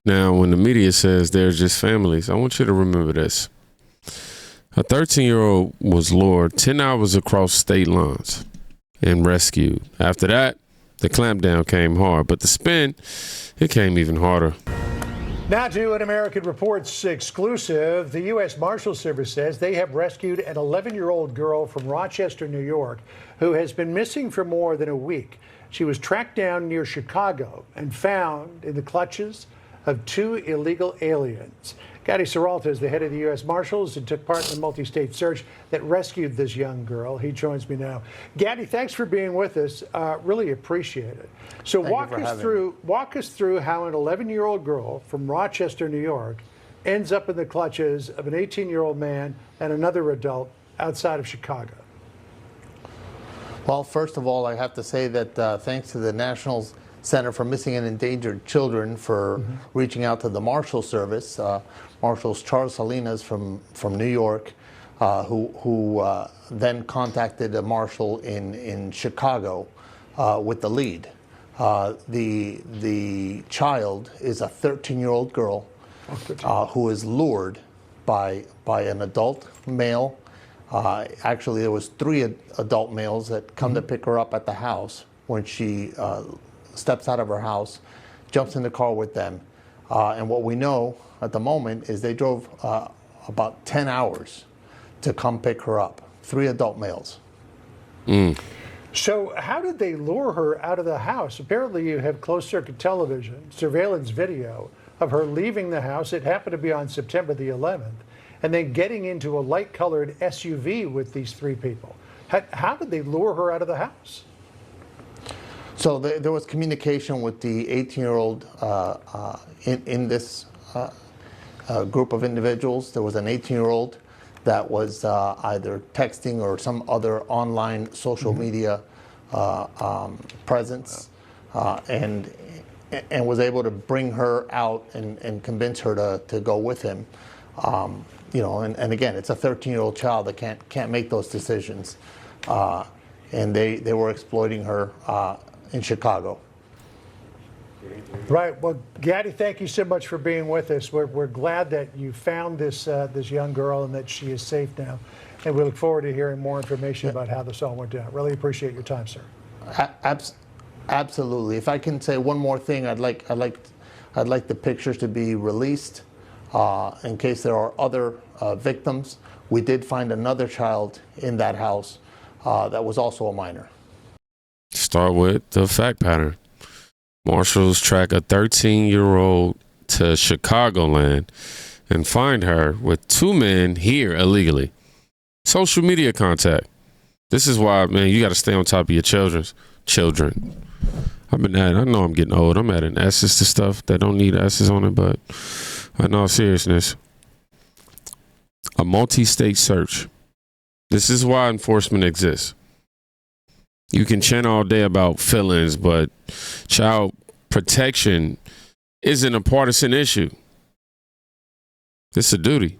Now, when the media says they're just families, I want you to remember this. A 13-year-old was lured 10 hours across state lines and rescued. After that, the clampdown came hard, but the spin, it came even harder. Now to an American Reports exclusive. The U.S. Marshals Service says they have rescued an 11-year-old girl from Rochester, New York, who has been missing for more than a week. She was tracked down near Chicago and found in the clutches of two illegal aliens. Gadi Serralta is the head of the U.S. Marshals and took part in the multi-state search that rescued this young girl. He joins me now. Gadi, thanks for being with us. Really appreciate it. So walk us through how an 11-year-old girl from Rochester, New York, ends up in the clutches of an 18-year-old man and another adult outside of Chicago. Well, first of all, I have to say that thanks to the National Center for Missing and Endangered Children for reaching out to the Marshal Service. Marshals Charles Salinas from New York, who then contacted a marshal in Chicago with the lead. The child is a 13-year-old girl who is lured by an adult male. Actually, there was 3 adult males that come to pick her up at the house when she steps out of her house, jumps in the car with them. And what we know at the moment is they drove about 10 hours to come pick her up. 3 adult males. So how did they lure her out of the house? Apparently you have closed circuit television, surveillance video of her leaving the house. It happened to be on September the 11th. And then getting into a light colored SUV with these 3 people. How did they lure her out of the house? So there was communication with the 18-year-old in this group of individuals. There was an 18-year-old that was either texting or some other online social media presence, and was able to bring her out and convince her to go with him. You know, and again, it's a 13-year-old child that can't make those decisions, and they were exploiting her in Chicago. Right. Well, Gadi, thank you so much for being with us. We're glad that you found this young girl and that she is safe now, and we look forward to hearing more information about how this all went down. Really appreciate your time, sir. Absolutely. If I can say one more thing, I'd like the pictures to be released in case there are other victims. We did find another child in that house that was also a minor. Start with the fact pattern. Marshals track a 13-year-old to Chicagoland and find her with 2 men here illegally. Social media contact. This is why, man, you got to stay on top of your children. I know I'm getting old. I'm adding S's to stuff that don't need S's on it, but in all seriousness, a multi-state search. This is why enforcement exists. You can chant all day about feelings, but child protection isn't a partisan issue. It's a duty.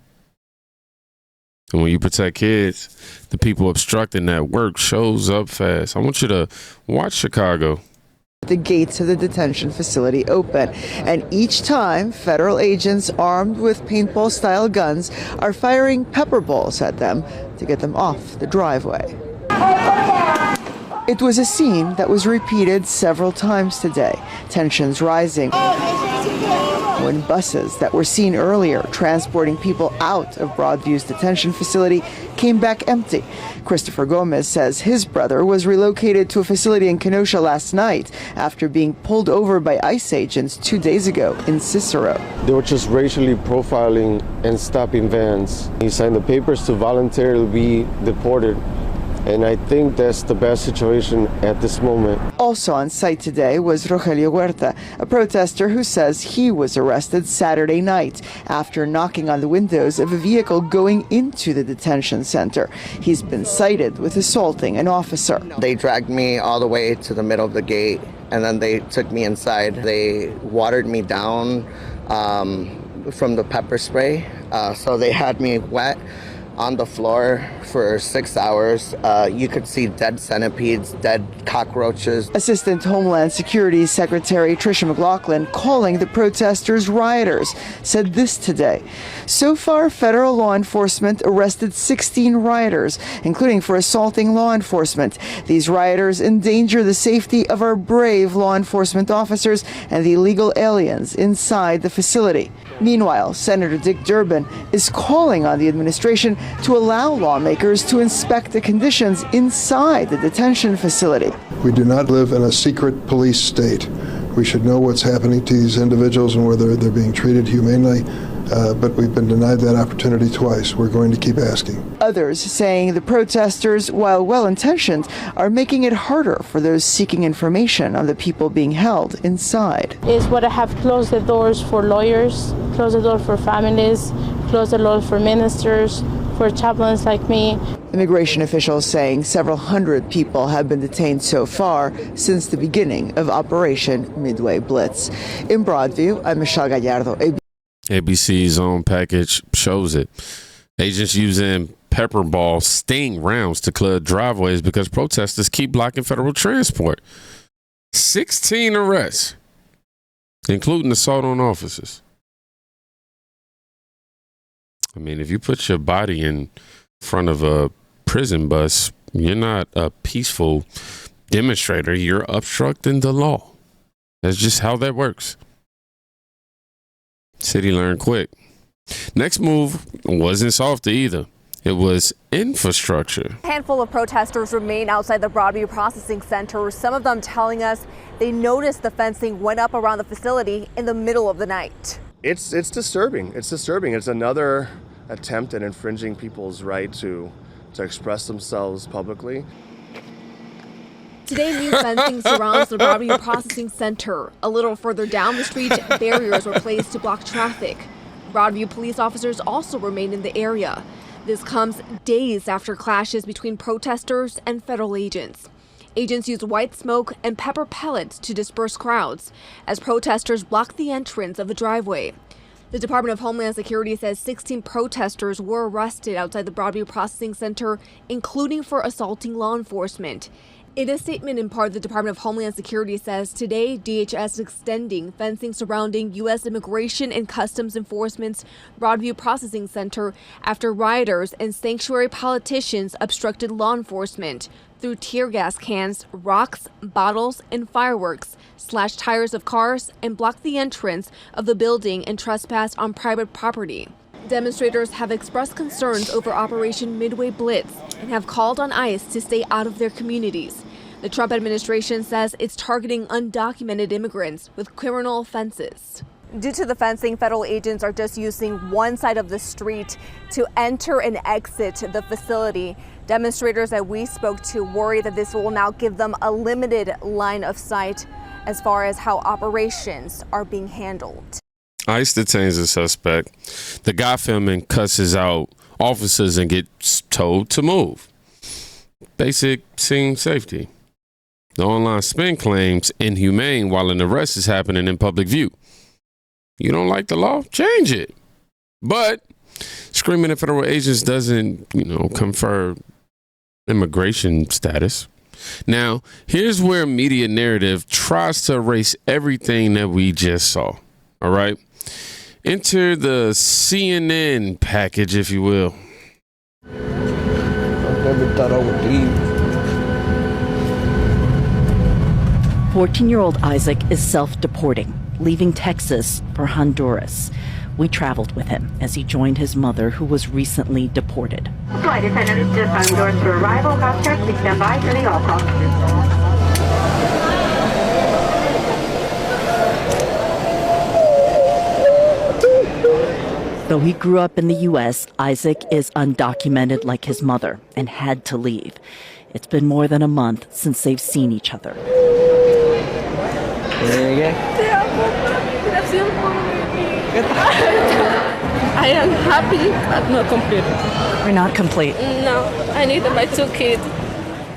And when you protect kids, the people obstructing that work shows up fast. I want you to watch Chicago. The gates of the detention facility open, and each time federal agents armed with paintball-style guns are firing pepper balls at them to get them off the driveway. It was a scene that was repeated several times today, tensions rising when buses that were seen earlier transporting people out of Broadview's detention facility came back empty. Christopher Gomez says his brother was relocated to a facility in Kenosha last night after being pulled over by ICE agents 2 days ago in Cicero. They were just racially profiling and stopping vans. He signed the papers to voluntarily be deported. And I think that's the best situation at this moment. Also on site today was Rogelio Huerta, a protester who says he was arrested Saturday night after knocking on the windows of a vehicle going into the detention center. He's been cited with assaulting an officer. They dragged me all the way to the middle of the gate, and then they took me inside. They watered me down from the pepper spray, so they had me wet. on the floor for 6 hours. You could see dead centipedes, dead cockroaches. Assistant Homeland Security Secretary Tricia McLaughlin, calling the protesters rioters, said this today. So far, federal law enforcement arrested 16 rioters, including for assaulting law enforcement. These rioters endanger the safety of our brave law enforcement officers and the illegal aliens inside the facility. Meanwhile, Senator Dick Durbin is calling on the administration to allow lawmakers to inspect the conditions inside the detention facility. We do not live in a secret police state. We should know what's happening to these individuals and whether they're being treated humanely, but we've been denied that opportunity twice. We're going to keep asking. Others saying the protesters, while well-intentioned, are making it harder for those seeking information on the people being held inside. Is what I have closed the doors for lawyers, closed the door for families, closed the door for ministers, for chaplains like me. Immigration officials saying several hundred people have been detained so far since the beginning of Operation Midway Blitz. In Broadview, I'm Michelle Gallardo. ABC's own package shows it. Agents using pepper ball sting rounds to clear driveways because protesters keep blocking federal transport. 16 arrests, including assault on officers. I mean, if you put your body in front of a prison bus, you're not a peaceful demonstrator. You're obstructing the law. That's just how that works. City learned quick. Next move wasn't soft either. It was infrastructure. A handful of protesters remain outside the Broadview processing center, some of them telling us they noticed the fencing went up around the facility in the middle of the night. It's disturbing. It's disturbing. It's another attempt at infringing people's right to express themselves publicly. Today, new fencing surrounds the Broadview processing center. A little further down the street, barriers were placed to block traffic. Broadview police officers also remain in the area. This comes days after clashes between protesters and federal agents. Agents used white smoke and pepper pellets to disperse crowds as protesters blocked the entrance of the driveway. The Department of Homeland Security says 16 protesters were arrested outside the Broadview processing center, including for assaulting law enforcement. In a statement in part, the Department of Homeland Security says today DHS is extending fencing surrounding U.S. Immigration and Customs Enforcement's Broadview Processing Center after rioters and sanctuary politicians obstructed law enforcement through tear gas cans, rocks, bottles, and fireworks, slashed tires of cars, and blocked the entrance of the building and trespassed on private property. Demonstrators have expressed concerns over Operation Midway Blitz and have called on ICE to stay out of their communities. The Trump administration says it's targeting undocumented immigrants with criminal offenses. Due to the fencing, federal agents are just using one side of the street to enter and exit the facility. Demonstrators that we spoke to worry that this will now give them a limited line of sight as far as how operations are being handled. ICE detains a suspect. The guy filming cusses out officers and gets told to move. Basic scene safety. The online spin claims inhumane while an arrest is happening in public view. You don't like the law? Change it. But screaming at federal agents doesn't, confer immigration status. Now, here's where media narrative tries to erase everything that we just saw. All right? Enter the CNN package, if you will. I never thought I would leave. 14-year-old Isaac is self-deporting, leaving Texas for Honduras. We traveled with him as he joined his mother, who was recently deported. Flight attendants just on doors for arrival. Cross-check, please stand by for the all call. Though he grew up in the U.S., Isaac is undocumented like his mother and had to leave. It's been more than a month since they've seen each other. I am happy, but not complete. You're not complete. No, I need my 2 kids.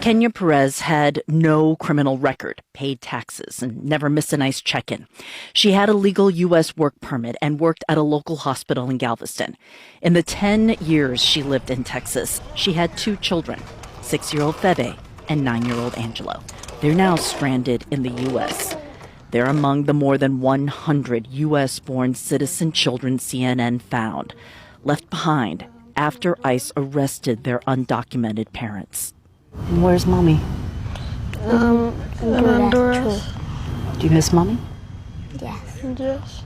Kenya Perez had no criminal record, paid taxes, and never missed an ICE check-in. She had a legal U.S. work permit and worked at a local hospital in Galveston. In the 10 years she lived in Texas, she had 2 children, 6-year-old Febe and 9-year-old Angelo. They're now stranded in the U.S. They're among the more than 100 U.S.-born citizen children CNN found, left behind after ICE arrested their undocumented parents. And where's Mommy? In Honduras. Do you miss Mommy? Yes.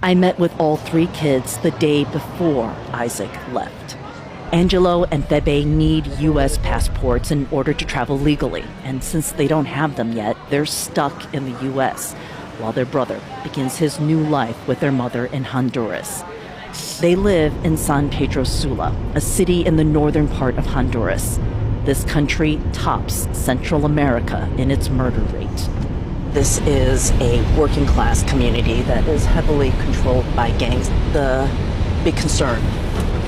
I met with all 3 kids the day before Isaac left. Angelo and Febe need U.S. passports in order to travel legally, and since they don't have them yet, they're stuck in the U.S., while their brother begins his new life with their mother in Honduras. They live in San Pedro Sula, a city in the northern part of Honduras. This country tops Central America in its murder rate. This is a working class community that is heavily controlled by gangs. The big concern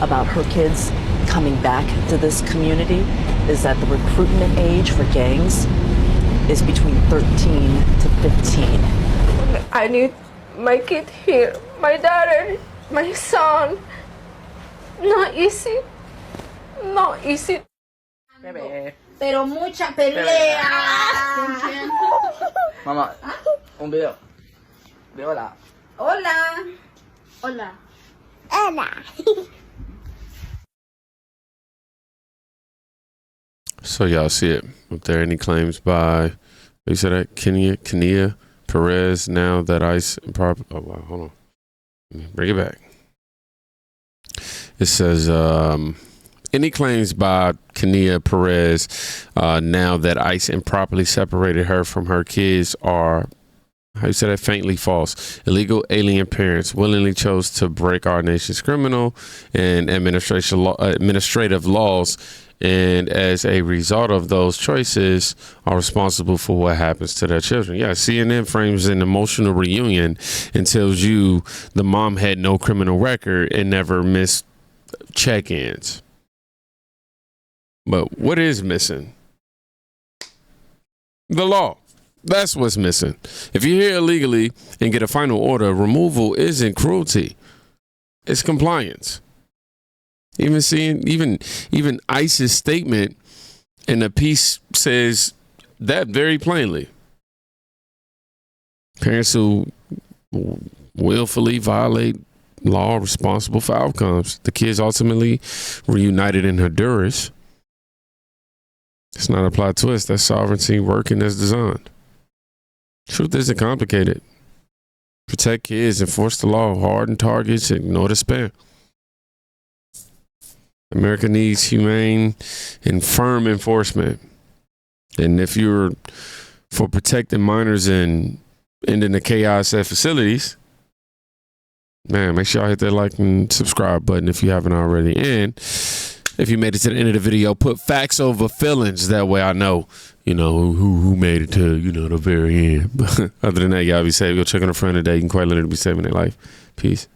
about her kids coming back to this community is that the recruitment age for gangs is between 13 to 15. I need my kid here, my daughter, my son. Not easy. Not easy. Pero mucha pelea. Mamá, un video. De hola. Hola. Hola. Hola. So y'all see it. If there are any claims by, you said that Kenya Perez, now that ICE improper. Oh wow, hold on. Let me bring it back. It says any claims by Kenya Perez now that ICE improperly separated her from her kids are, how you say that, faintly false. Illegal alien parents willingly chose to break our nation's criminal and administrative laws, and as a result of those choices are responsible for what happens to their children. Yeah, CNN frames an emotional reunion and tells you the mom had no criminal record and never missed check-ins. But what is missing? The law. That's what's missing. If you're here illegally and get a final order, removal isn't cruelty. It's compliance. Even ICE's statement in the piece says that very plainly. Parents who willfully violate law are responsible for outcomes. The kids ultimately reunited in Honduras. It's not a plot twist. That's sovereignty working as designed. Truth isn't complicated. Protect kids, enforce the law, harden targets, ignore the spam. America needs humane and firm enforcement. And if you're for protecting minors and ending the chaos at facilities, man, make sure y'all hit that like and subscribe button if you haven't already. And if you made it to the end of the video, put facts over feelings. That way I know, who made it to, the very end. But other than that, y'all be safe. Go check on a friend today. You can quite literally be saving their life. Peace.